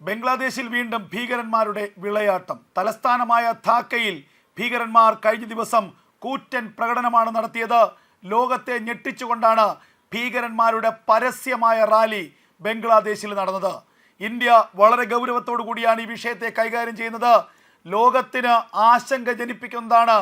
ബംഗ്ലാദേശിൽ വീണ്ടും ഭീകരന്മാരുടെ വിളയാട്ടം. തലസ്ഥാനമായ ധാക്കയിൽ ഭീകരന്മാർ കഴിഞ്ഞ ദിവസം കൂറ്റൻ പ്രകടനമാണ് നടത്തിയത്. ലോകത്തെ ഞെട്ടിച്ചുകൊണ്ടാണ് ഭീകരന്മാരുടെ പരസ്യമായ റാലി ബംഗ്ലാദേശിൽ നടന്നത്. ഇന്ത്യ വളരെ ഗൗരവത്തോടു കൂടിയാണ് ഈ വിഷയത്തെ കൈകാര്യം ചെയ്യുന്നത്. ലോകത്തിന് ആശങ്ക ജനിപ്പിക്കുന്നതാണ്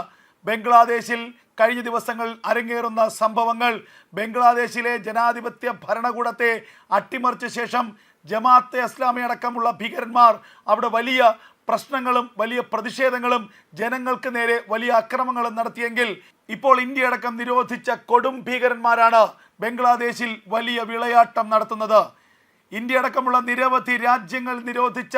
ബംഗ്ലാദേശിൽ കഴിഞ്ഞ ദിവസങ്ങളിൽ അരങ്ങേറുന്ന സംഭവങ്ങൾ. ബംഗ്ലാദേശിലെ ജനാധിപത്യ ഭരണകൂടത്തെ അട്ടിമറിച്ച ശേഷം ജമാഅത്തെ ഇസ്ലാമി അടക്കമുള്ള ഭീകരന്മാർ അവിടെ വലിയ പ്രശ്നങ്ങളും വലിയ പ്രതിഷേധങ്ങളും ജനങ്ങൾക്ക് നേരെ വലിയ അക്രമങ്ങളും നടത്തിയെങ്കിൽ ഇപ്പോൾ ഇന്ത്യ അടക്കം നിരോധിച്ച കൊടും ഭീകരന്മാരാണ് ബംഗ്ലാദേശിൽ വലിയ വിളയാട്ടം നടത്തുന്നത്. ഇന്ത്യ അടക്കമുള്ള നിരവധി രാജ്യങ്ങൾ നിരോധിച്ച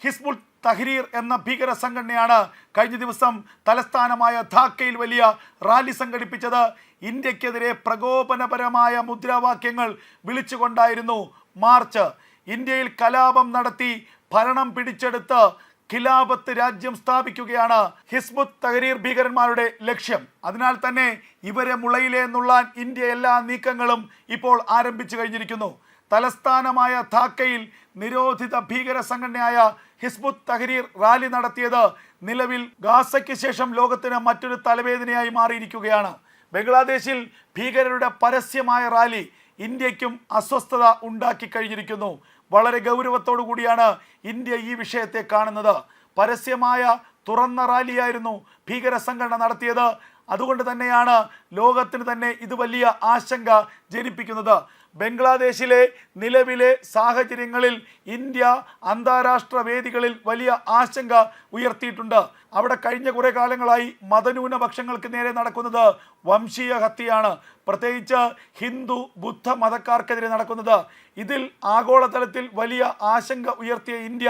ഹിസ്ബുൾ തഹ്രീർ എന്ന ഭീകര സംഘടനയാണ് കഴിഞ്ഞ ദിവസം തലസ്ഥാനമായ ധാക്കയിൽ വലിയ റാലി സംഘടിപ്പിച്ചത്. ഇന്ത്യക്കെതിരെ പ്രകോപനപരമായ മുദ്രാവാക്യങ്ങൾ വിളിച്ചുകൊണ്ടായിരുന്നു മാർച്ച്. ഇന്ത്യയിൽ കലാപം നടത്തി ഭരണം പിടിച്ചെടുത്ത് ഖിലാഫത്ത് രാജ്യം സ്ഥാപിക്കുകയാണ് ഹിസ്ബുൾ തഹ്രീർ ഭീകരന്മാരുടെ ലക്ഷ്യം. അതിനാൽ തന്നെ ഇവരെ മുളയിലെ നുള്ളാൻ ഇന്ത്യ എല്ലാ നീക്കങ്ങളും ഇപ്പോൾ ആരംഭിച്ചു കഴിഞ്ഞിരിക്കുന്നു. തലസ്ഥാനമായ ധാക്കയിൽ നിരോധിത ഭീകര സംഘടനയായ ഹിസ്ബുൾ തഹ്രീർ റാലി നടത്തിയത് നിലവിൽ ഗാസയ്ക്ക് ശേഷം ലോകത്തിന് മറ്റൊരു തലവേദനയായി മാറിയിരിക്കുകയാണ്. ബംഗ്ലാദേശിൽ ഭീകരരുടെ പരസ്യമായ റാലി ഇന്ത്യക്കും അസ്വസ്ഥത ഉണ്ടാക്കി കഴിഞ്ഞിരിക്കുന്നു. വളരെ ഗൗരവത്തോടു കൂടിയാണ് ഇന്ത്യ ഈ വിഷയത്തെ കാണുന്നത്. പരസ്യമായ തുറന്ന റാലിയായിരുന്നു ഭീകര സംഘടന നടത്തിയത്. അതുകൊണ്ട് തന്നെയാണ് ലോകത്തിന് തന്നെ ഇത് വലിയ ആശങ്ക ജനിപ്പിക്കുന്നത്. ബംഗ്ലാദേശിലെ നിലവിലെ സാഹചര്യങ്ങളിൽ ഇന്ത്യ അന്താരാഷ്ട്ര വേദികളിൽ വലിയ ആശങ്ക ഉയർത്തിയിട്ടുണ്ട്. അവിടെ കഴിഞ്ഞ കുറേ കാലങ്ങളായി മതന്യൂനപക്ഷങ്ങൾക്ക് നേരെ നടക്കുന്നത് വംശീയ ഹത്യയാണ്. പ്രത്യേകിച്ച് ഹിന്ദു ബുദ്ധ മതക്കാർക്കെതിരെ നടക്കുന്നത്. ഇതിൽ ആഗോളതലത്തിൽ വലിയ ആശങ്ക ഉയർത്തിയ ഇന്ത്യ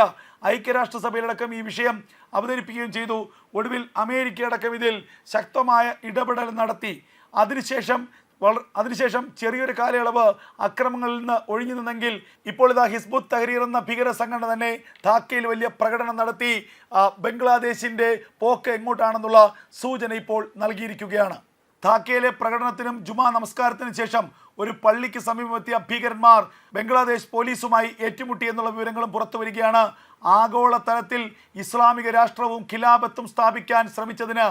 ഐക്യരാഷ്ട്രസഭയിലടക്കം ഈ വിഷയം അവതരിപ്പിക്കുകയും ചെയ്തു. ഒടുവിൽ അമേരിക്കയടക്കം ഇതിൽ ശക്തമായ ഇടപെടൽ നടത്തി. അതിനുശേഷം ചെറിയൊരു കാലയളവ് അക്രമങ്ങളിൽ നിന്ന് ഒഴിഞ്ഞു നിന്നെങ്കിൽ ഇപ്പോൾ ഇതാ ഹിസ്ബുൾ തഹ്രീർ എന്ന ഭീകര സംഘടന തന്നെ ധാക്കയിൽ വലിയ പ്രകടനം നടത്തി ബംഗ്ലാദേശിൻ്റെ പോക്ക് എങ്ങോട്ടാണെന്നുള്ള സൂചന ഇപ്പോൾ നൽകിയിരിക്കുകയാണ്. ധാക്കയിലെ പ്രകടനത്തിനും ജുമാ നമസ്കാരത്തിനും ശേഷം ഒരു പള്ളിക്ക് സമീപമെത്തിയ ഭീകരന്മാർ ബംഗ്ലാദേശ് പോലീസുമായി ഏറ്റുമുട്ടി എന്നുള്ള വിവരങ്ങളും പുറത്തു വരികയാണ്. ആഗോള തലത്തിൽ ഇസ്ലാമിക രാഷ്ട്രവും ഖിലാഫത്തും സ്ഥാപിക്കാൻ ശ്രമിച്ചതിന്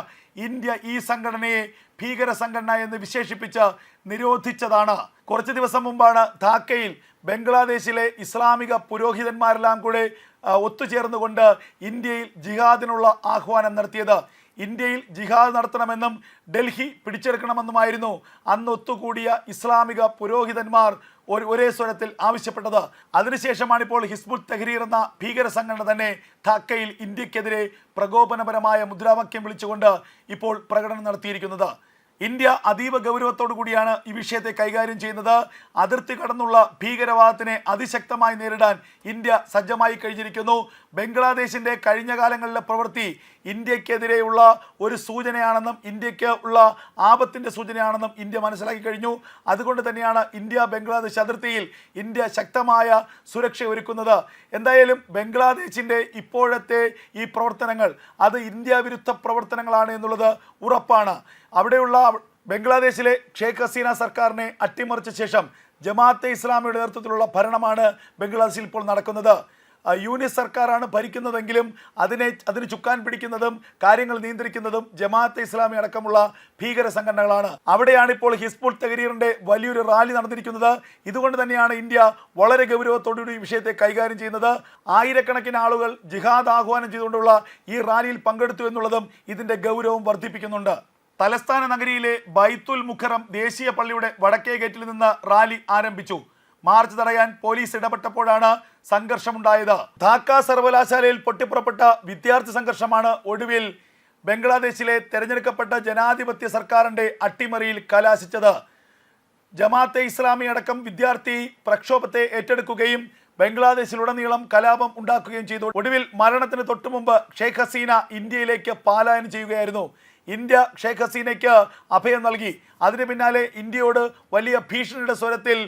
ഇന്ത്യ ഈ സംഘടനയെ ഭീകര സംഘടന എന്ന് വിശേഷിപ്പിച്ച് നിരോധിച്ചതാണ്. കുറച്ച് ദിവസം മുമ്പാണ് ധാക്കയിൽ ബംഗ്ലാദേശിലെ ഇസ്ലാമിക പുരോഹിതന്മാരെല്ലാം കൂടെ ഒത്തുചേർന്നുകൊണ്ട് ഇന്ത്യയിൽ ജിഹാദിനുള്ള ആഹ്വാനം നടത്തിയത്. ഇന്ത്യയിൽ ജിഹാദ് നടത്തണമെന്നും ഡൽഹി പിടിച്ചെടുക്കണമെന്നുമായിരുന്നു അന്ന് ഒത്തുകൂടിയ ഇസ്ലാമിക പുരോഹിതന്മാർ ഒരേ സ്വരത്തിൽ ആവശ്യപ്പെട്ടത്. അതിനുശേഷമാണ് ഇപ്പോൾ ഹിസ്ബുൾ തഹ്രീർ എന്ന ഭീകര സംഘടന തന്നെ ധാക്കയിൽ ഇന്ത്യക്കെതിരെ പ്രകോപനപരമായ മുദ്രാവാക്യം വിളിച്ചുകൊണ്ട് ഇപ്പോൾ പ്രകടനം നടത്തിയിരിക്കുന്നത്. ഇന്ത്യ അതീവ ഗൗരവത്തോടു കൂടിയാണ് ഈ വിഷയത്തെ കൈകാര്യം ചെയ്യുന്നത്. അതിർത്തി കടന്നുള്ള ഭീകരവാദത്തിനെ അതിശക്തമായി നേരിടാൻ ഇന്ത്യ സജ്ജമായി കഴിഞ്ഞിരിക്കുന്നു. ബംഗ്ലാദേശിൻ്റെ കഴിഞ്ഞ കാലങ്ങളിലെ പ്രവൃത്തി ഇന്ത്യക്കെതിരെയുള്ള ഒരു സൂചനയാണെന്നും ഇന്ത്യക്ക് ഉള്ള ആപത്തിൻ്റെ സൂചനയാണെന്നും ഇന്ത്യ മനസ്സിലാക്കി കഴിഞ്ഞു. അതുകൊണ്ട് തന്നെയാണ് ഇന്ത്യ ബംഗ്ലാദേശ് അതിർത്തിയിൽ ഇന്ത്യ ശക്തമായ സുരക്ഷ ഒരുക്കുന്നത്. എന്തായാലും ബംഗ്ലാദേശിൻ്റെ ഇപ്പോഴത്തെ ഈ പ്രവർത്തനങ്ങൾ അത് ഇന്ത്യ വിരുദ്ധ പ്രവർത്തനങ്ങളാണ് എന്നുള്ളത് ഉറപ്പാണ്. അവിടെയുള്ള ബംഗ്ലാദേശിലെ ഷേഖ് ഹസീന സർക്കാരിനെ അട്ടിമറിച്ച ശേഷം ജമാഅത്തെ ഇസ്ലാമിയുടെ നേതൃത്വത്തിലുള്ള ഭരണമാണ് ബംഗ്ലാദേശിൽ ഇപ്പോൾ നടക്കുന്നത്. യൂനിസ് സർക്കാരാണ് ഭരിക്കുന്നതെങ്കിലും അതിന് ചുക്കാൻ പിടിക്കുന്നതും കാര്യങ്ങൾ നിയന്ത്രിക്കുന്നതും ജമാഅത്തെ ഇസ്ലാമി അടക്കമുള്ള ഭീകര സംഘടനകളാണ്. അവിടെയാണ് ഇപ്പോൾ ഹിസ്ബുൾ തഹ്രീറിൻ്റെ വലിയൊരു റാലി നടന്നിരിക്കുന്നത്. ഇതുകൊണ്ട് തന്നെയാണ് ഇന്ത്യ വളരെ ഗൗരവത്തോടുകൂടി ഈ വിഷയത്തെ കൈകാര്യം ചെയ്യുന്നത്. ആയിരക്കണക്കിന് ആളുകൾ ജിഹാദ് ആഹ്വാനം ചെയ്തുകൊണ്ടുള്ള ഈ റാലിയിൽ പങ്കെടുത്തു എന്നുള്ളതും ഇതിൻ്റെ ഗൗരവം വർദ്ധിപ്പിക്കുന്നുണ്ട്. തലസ്ഥാന നഗരിയിലെ ബൈത്തുൽ മുഖറം ദേശീയ പള്ളിയുടെ വടക്കേ ഗേറ്റിൽ നിന്ന് റാലി ആരംഭിച്ചു. മാർച്ച് തടയാൻ പോലീസ് ഇടപെട്ടപ്പോഴാണ് സംഘർഷമുണ്ടായത്. ധാക്ക സർവകലാശാലയിൽ പൊട്ടിപ്പുറപ്പെട്ട വിദ്യാർത്ഥി സംഘർഷമാണ് ഒടുവിൽ ബംഗ്ലാദേശിലെ തെരഞ്ഞെടുക്കപ്പെട്ട ജനാധിപത്യ സർക്കാരിൻ്റെ അട്ടിമറിയിൽ കലാശിച്ചത്. ജമാഅത്തെ ഇസ്ലാമി അടക്കം വിദ്യാർത്ഥി പ്രക്ഷോഭത്തെ ഏറ്റെടുക്കുകയും ബംഗ്ലാദേശിലുടനീളം കലാപം ഉണ്ടാക്കുകയും ചെയ്തു. ഒടുവിൽ മരണത്തിന് തൊട്ടുമുമ്പ് ഷേഖ് ഹസീന ഇന്ത്യയിലേക്ക് പലായനം ചെയ്യുകയായിരുന്നു. ഇന്ത്യ ഷേഖ് ഹസീനയ്ക്ക് അഭയം നൽകി. അതിന് പിന്നാലെ ഇന്ത്യയോട് വലിയ ഭീഷണിയുടെ സ്വരത്തിൽ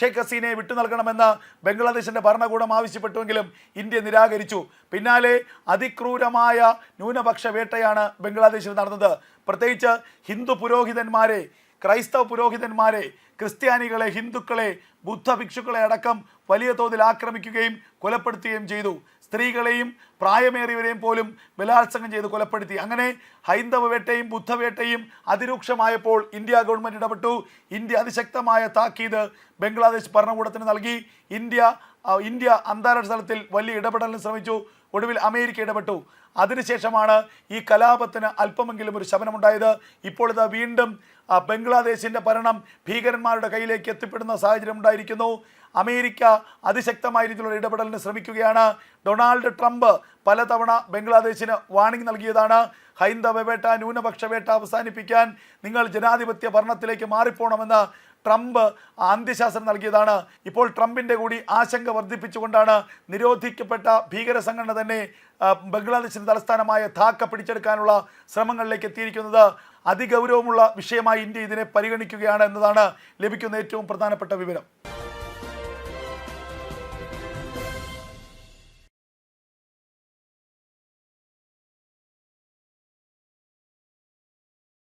ഷേഖ് ഹസീനയെ വിട്ടു നൽകണമെന്ന് ബംഗ്ലാദേശിൻ്റെ ഭരണകൂടം ആവശ്യപ്പെട്ടുവെങ്കിലും ഇന്ത്യ നിരാകരിച്ചു. പിന്നാലെ അതിക്രൂരമായ ന്യൂനപക്ഷ വേട്ടയാണ് ബംഗ്ലാദേശിൽ നടന്നത്. പ്രത്യേകിച്ച് ഹിന്ദു പുരോഹിതന്മാരെ, ക്രൈസ്തവ പുരോഹിതന്മാരെ, ക്രിസ്ത്യാനികളെ, ഹിന്ദുക്കളെ, ബുദ്ധ ഭിക്ഷുക്കളെ അടക്കം വലിയ തോതിൽ ആക്രമിക്കുകയും കൊലപ്പെടുത്തുകയും ചെയ്തു. സ്ത്രീകളെയും പ്രായമേറിയവരെയും പോലും ബലാത്സംഗം ചെയ്ത് കൊലപ്പെടുത്തി. അങ്ങനെ ഹൈന്ദവ വേട്ടയും ബുദ്ധവേട്ടയും അതിരൂക്ഷമായപ്പോൾ ഇന്ത്യ ഗവൺമെൻറ് ഇടപെട്ടു. ഇന്ത്യ അതിശക്തമായ താക്കീത് ബംഗ്ലാദേശ് ഭരണകൂടത്തിന് നൽകി. ഇന്ത്യ അന്താരാഷ്ട്ര തലത്തിൽ വലിയ ഇടപെടലിന് ശ്രമിച്ചു. ഒടുവിൽ അമേരിക്ക ഇടപെട്ടു. അതിനുശേഷമാണ് ഈ കലാപത്തിന് അല്പമെങ്കിലും ഒരു ശമനമുണ്ടായത്. ഇപ്പോൾ ഇത് വീണ്ടും ബംഗ്ലാദേശിൻ്റെ ഭരണം ഭീകരന്മാരുടെ കയ്യിലേക്ക് എത്തിപ്പെടുന്ന സാഹചര്യം ഉണ്ടായിരിക്കുന്നു. അമേരിക്ക അതിശക്തമായ രീതിയിലുള്ള ഇടപെടലിന് ശ്രമിക്കുകയാണ്. ഡൊണാൾഡ് ട്രംപ് പലതവണ ബംഗ്ലാദേശിന് വാണിംഗ് നൽകിയതാണ്. ഹൈന്ദവ വേട്ട, ന്യൂനപക്ഷ വേട്ട അവസാനിപ്പിക്കാൻ നിങ്ങൾ ജനാധിപത്യ ഭരണത്തിലേക്ക് മാറിപ്പോണമെന്ന് ട്രംപ് അന്ത്യശാസനം നൽകിയതാണ്. ഇപ്പോൾ ട്രംപിൻ്റെ കൂടി ആശങ്ക വർദ്ധിപ്പിച്ചുകൊണ്ടാണ് നിരോധിക്കപ്പെട്ട ഭീകര സംഘടന തന്നെ ബംഗ്ലാദേശിൻ്റെ തലസ്ഥാനമായ ധാക്ക പിടിച്ചെടുക്കാനുള്ള ശ്രമങ്ങളിലേക്ക് എത്തിയിരിക്കുന്നത്. അതിഗൗരവമുള്ള വിഷയമായി ഇന്ത്യ ഇതിനെ പരിഗണിക്കുകയാണ് എന്നതാണ് ലഭിക്കുന്ന ഏറ്റവും പ്രധാനപ്പെട്ട വിവരം.